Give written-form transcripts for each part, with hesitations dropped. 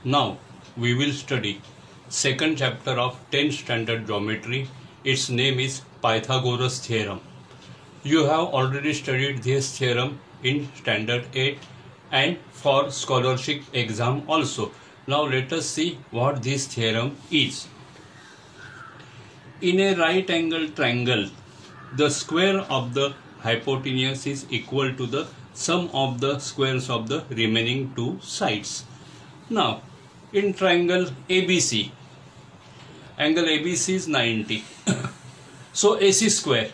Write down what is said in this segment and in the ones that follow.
Now we will study second chapter of 10th standard geometry. Its name is Pythagoras theorem. You have already studied this theorem in standard 8 and for scholarship exam also. Now let us see what this theorem is. In a right angle triangle, the square of the hypotenuse is equal to the sum of the squares of the remaining two sides. Now, in triangle ABC, angle ABC is 90. So, AC square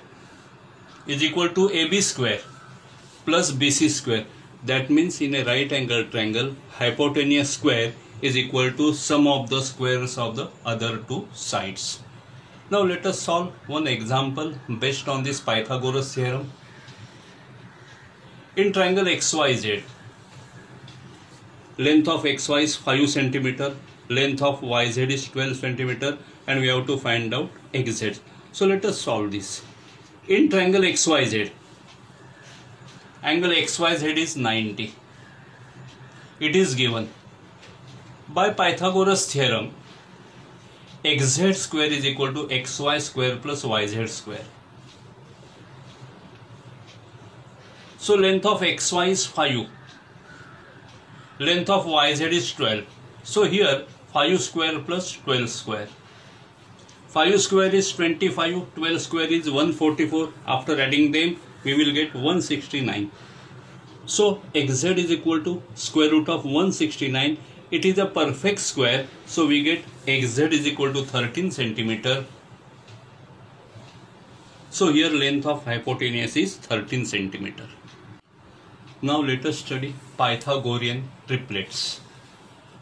is equal to AB square plus BC square. That means in a right angle triangle, hypotenuse square is equal to sum of the squares of the other two sides. Now, let us solve one example based on this Pythagoras theorem. In triangle XYZ, length of XY is 5 cm, length of YZ is 12 cm, and we have to find out XZ. So let us solve this. In triangle XYZ, angle XYZ is 90. It is given by Pythagoras theorem, XZ square is equal to XY square plus YZ square. So length of XY is 5. Length of YZ is 12. So here 5 square plus 12 square. 5 square is 25, 12 square is 144. After adding them, we will get 169. So XZ is equal to square root of 169. It is a perfect square. So we get XZ is equal to 13 centimeter. So here length of hypotenuse is 13 centimeter. Now let us study Pythagorean triplets.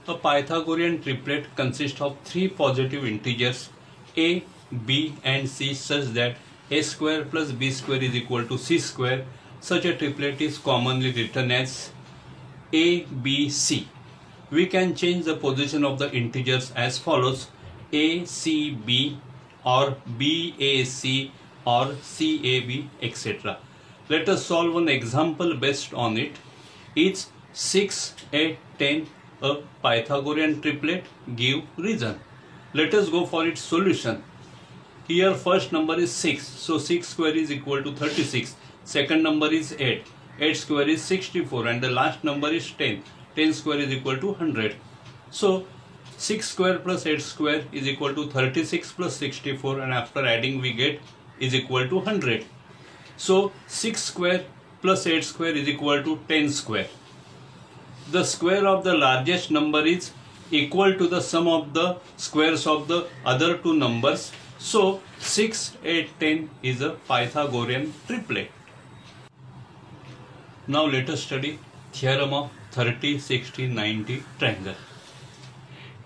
A Pythagorean triplet consists of three positive integers a, b and c such that a square plus b square is equal to c square. Such a triplet is commonly written as a, b, c. We can change the position of the integers as follows: a, c, b or b, a, c or c, a, b, etc. Let us solve one example based on it. It's 6, 8, 10, a Pythagorean triplet. Give reason. Let us go for its solution. Here first number is 6. So 6 square is equal to 36. Second number is 8. 8 square is 64 and the last number is 10. 10 square is equal to 100. So 6 square plus 8 square is equal to 36 plus 64, and after adding we get is equal to 100. So 6 square plus 8 square is equal to 10 square. The square of the largest number is equal to the sum of the squares of the other two numbers. So 6, 8, 10 is a Pythagorean triplet. Now let us study theorem of 30, 60, 90 triangle.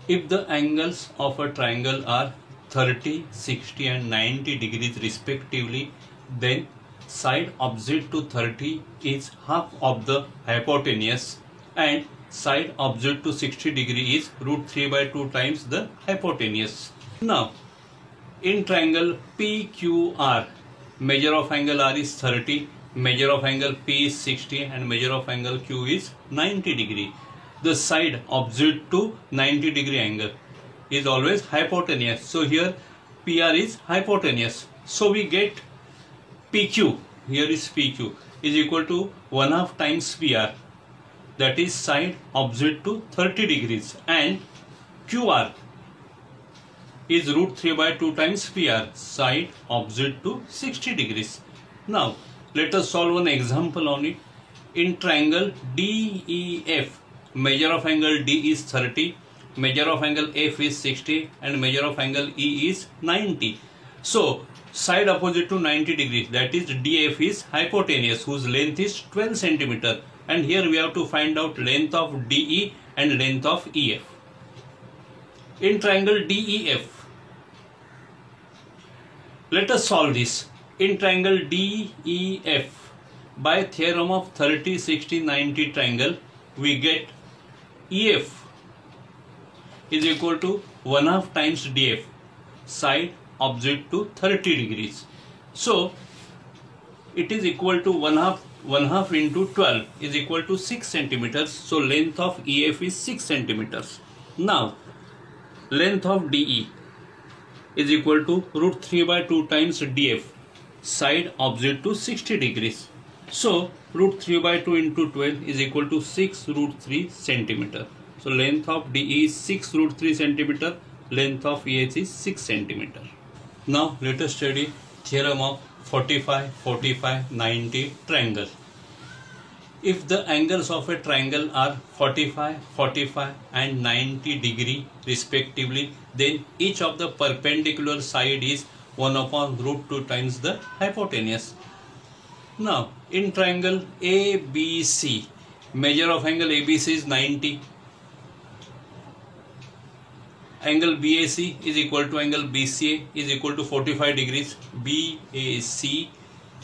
If the angles of a triangle are 30, 60 and 90 degrees respectively, then side opposite to 30 is half of the hypotenuse and side opposite to 60 degree is root 3 by 2 times the hypotenuse. Now, in triangle PQR, measure of angle R is 30, measure of angle P is 60 and measure of angle Q is 90 degree. The side opposite to 90 degree angle is always hypotenuse. So here PR is hypotenuse. So we get PQ, here is PQ, is equal to 1/2 times PR, that is side opposite to 30 degrees, and QR is root 3 by 2 times PR, side opposite to 60 degrees. Now let us solve one example on it. In triangle DEF, measure of angle D is 30, measure of angle F is 60 and measure of angle E is 90. So side opposite to 90 degrees, that is DF is hypotenuse whose length is 12 centimeter, and here we have to find out length of DE and length of EF. In triangle DEF, let us solve this. In triangle DEF, by theorem of 30, 60, 90 triangle, we get EF is equal to 1/2 times DF, side opposite to 30 degrees. So it is equal to 1/2 into 12 is equal to 6 centimeters. So length of EF is 6 centimeters. Now length of DE is equal to root 3 by 2 times DF, side opposite to 60 degrees. So root 3 by 2 into 12 is equal to 6 root 3 centimeter. So length of DE is 6 root 3 centimeter, length of EH is 6 centimeter. Now let us study theorem of 45, 45, 90 triangle. If the angles of a triangle are 45, 45 and 90 degree respectively, then each of the perpendicular side is 1 upon root 2 times the hypotenuse. Now in triangle ABC, measure of angle ABC is 90. Angle BAC is equal to angle BCA is equal to 45 degrees. BAC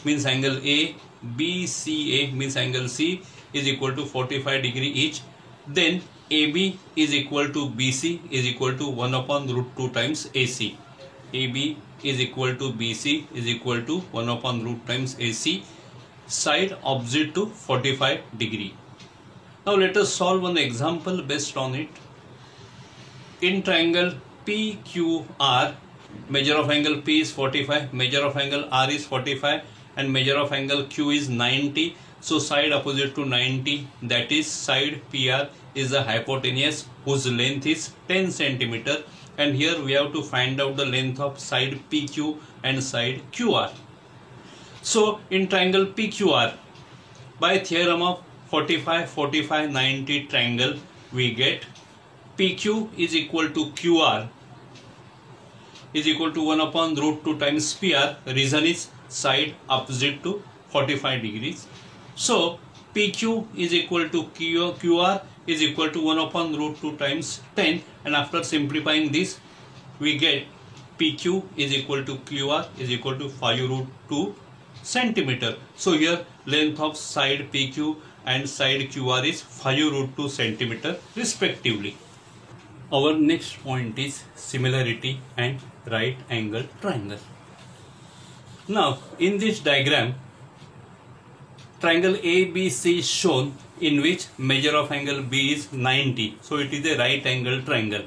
means angle A, BCA means angle C is equal to 45 degree each. Then AB is equal to BC is equal to 1 upon root 2 times AC. AB is equal to BC is equal to 1 upon root times AC, side opposite to 45 degree. Now let us solve one example based on it. In triangle PQR, measure of angle P is 45, measure of angle R is 45 and measure of angle Q is 90. So side opposite to 90, that is side PR is the hypotenuse whose length is 10 centimeter, and here we have to find out the length of side PQ and side QR. So in triangle PQR, by theorem of 45, 45, 90 triangle, we get PQ is equal to QR is equal to 1 upon root 2 times PR. Reason is side opposite to 45 degrees. So PQ is equal to QR is equal to 1 upon root 2 times 10, and after simplifying this we get PQ is equal to QR is equal to 5 root 2 centimeter. So here length of side PQ and side QR is 5 root 2 centimeter respectively. Our next point is similarity and right angle triangle. Now in this diagram, triangle ABC is shown, in which measure of angle B is 90. So it is a right angle triangle.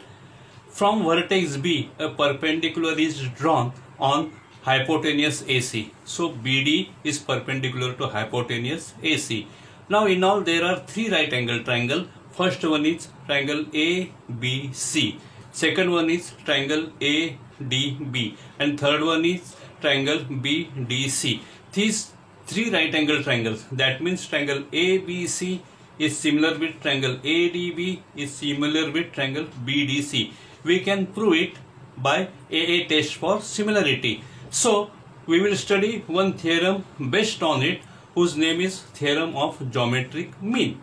From vertex B, a perpendicular is drawn on hypotenuse AC. So BD is perpendicular to hypotenuse AC. Now in all there are 3 right angle triangle. First one is triangle ABC, second one is triangle ADB, and third one is triangle BDC. These 3 right angle triangles, that means triangle ABC is similar with triangle ADB is similar with triangle BDC. We can prove it by AA test for similarity. So we will study one theorem based on it, whose name is theorem of geometric mean.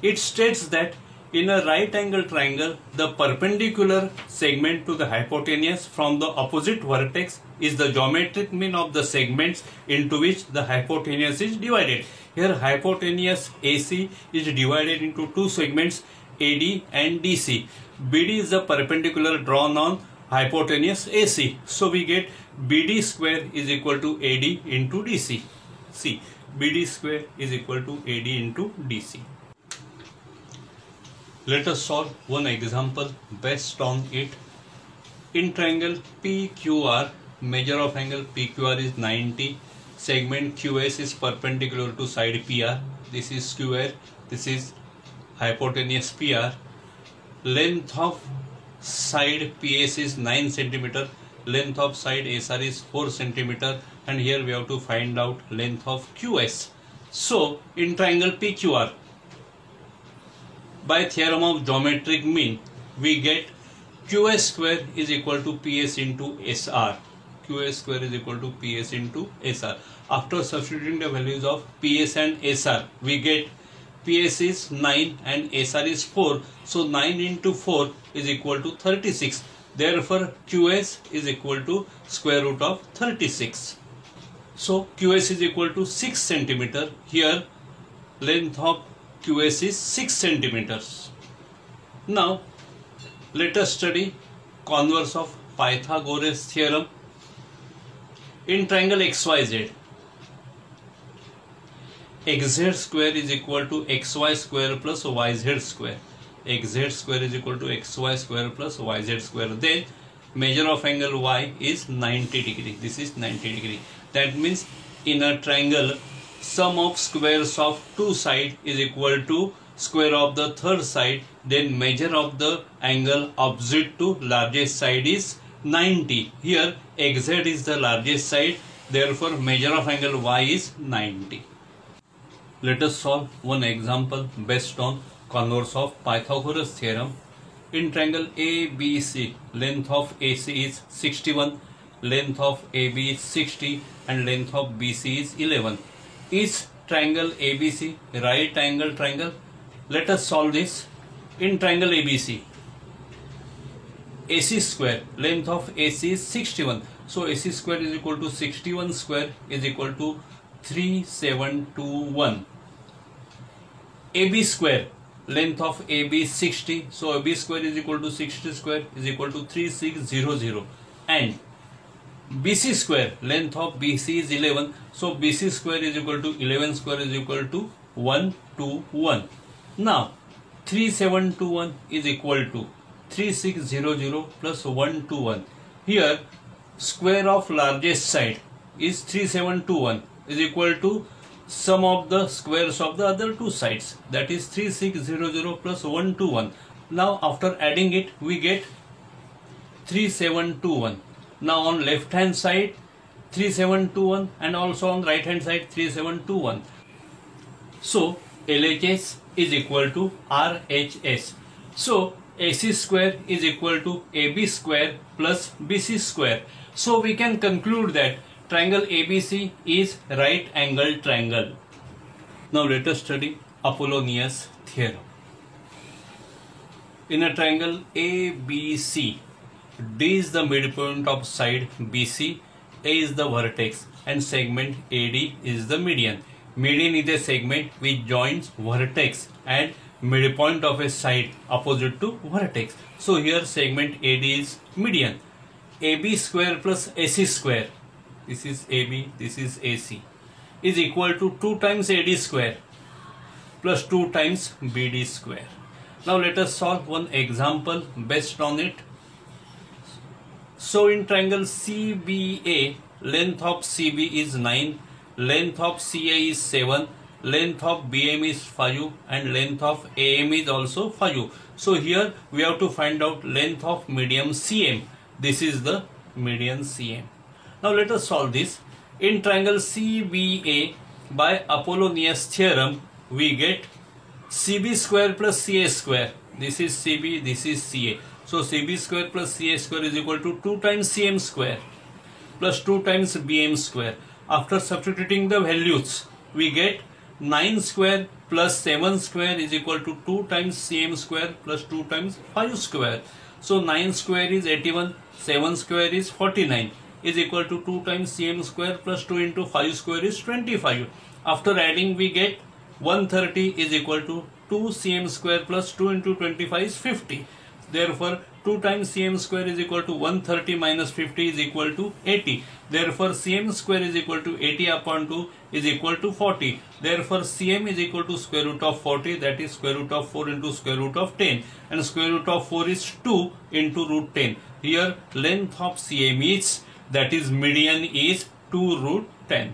It states that in a right angle triangle, the perpendicular segment to the hypotenuse from the opposite vertex is the geometric mean of the segments into which the hypotenuse is divided. Here hypotenuse AC is divided into 2 segments, AD and DC. BD is the perpendicular drawn on hypotenuse AC. So we get BD square is equal to AD into DC. See, BD square is equal to AD into DC. Let us solve one example based on it. In triangle PQR, measure of angle PQR is 90. Segment QS is perpendicular to side PR. This is square. This is hypotenuse PR. Length of side PS is 9 centimeter. Length of side SR is 4 centimeter. And here we have to find out length of QS. So in triangle PQR, by theorem of geometric mean, we get QS square is equal to PS into SR. QS square is equal to PS into SR. After substituting the values of PS and SR, we get PS is 9 and SR is 4. So 9 into 4 is equal to 36. Therefore QS is equal to square root of 36. So QS is equal to 6 centimeter. Here length of QS is 6 centimeters. Now let us study converse of Pythagoras theorem. In triangle XYZ, xz square is equal to xy square plus yz square. xz square is equal to xy square plus yz square. Then measure of angle y is 90 degree. This is 90 degree. That means in a triangle, sum of squares of two sides is equal to square of the third side. Then measure of the angle opposite to largest side is 90. Here xz is the largest side. Therefore measure of angle y is 90. Let us solve one example based on converse of Pythagoras theorem. In triangle ABC, length of AC is 61, length of AB is 60 and length of BC is 11. Is triangle ABC right angle triangle? Let us solve this. In triangle ABC, AC square, length of AC is 61. So AC square is equal to 61 square is equal to 3721. AB square, length of AB is 60. So AB square is equal to 60 square is equal to 3600. And BC square, length of BC is 11. So BC square is equal to 11 square is equal to 121. Now 3721 is equal to 3600 plus 121. Here square of largest side is 3721 is equal to sum of the squares of the other two sides, that is 3600 plus 121. Now after adding it we get 3721. Now on left hand side 3721 and also on right hand side 3721. So LHS is equal to RHS. So AC square is equal to AB square plus BC square. So we can conclude that triangle ABC is right angle triangle. Now let us study Apollonius theorem. In a triangle ABC, D is the midpoint of side BC, A is the vertex and segment AD is the median. Median is a segment which joins vertex and midpoint of a side opposite to vertex. So here segment AD is median. AB square plus AC square, this is AB, this is AC, is equal to 2 times AD square plus 2 times BD square. Now let us solve one example based on it. So in triangle CBA, length of CB is 9, length of CA is 7, length of BM is 5 and length of AM is also 5. So here we have to find out length of medium CM. This is the median CM. Now let us solve this. In triangle CBA, by Apollonius theorem we get CB square plus CA square. This is CB, this is CA. So CB square plus CA square is equal to 2 times CM square plus 2 times BM square. After substituting the values we get 9 square plus 7 square is equal to 2 times CM square plus 2 times 5 square. So 9 square is 81, 7 square is 49 is equal to 2 times CM square plus 2 into 5 square is 25. After adding we get 130 is equal to 2 CM square plus 2 into 25 is 50. Therefore 2 times CM square is equal to 130 minus 50 is equal to 80. Therefore CM square is equal to 80 upon 2 is equal to 40. Therefore CM is equal to square root of 40, that is square root of 4 into square root of 10, and square root of 4 is 2 into root 10. Here length of CM is, that is median, is 2 root 10.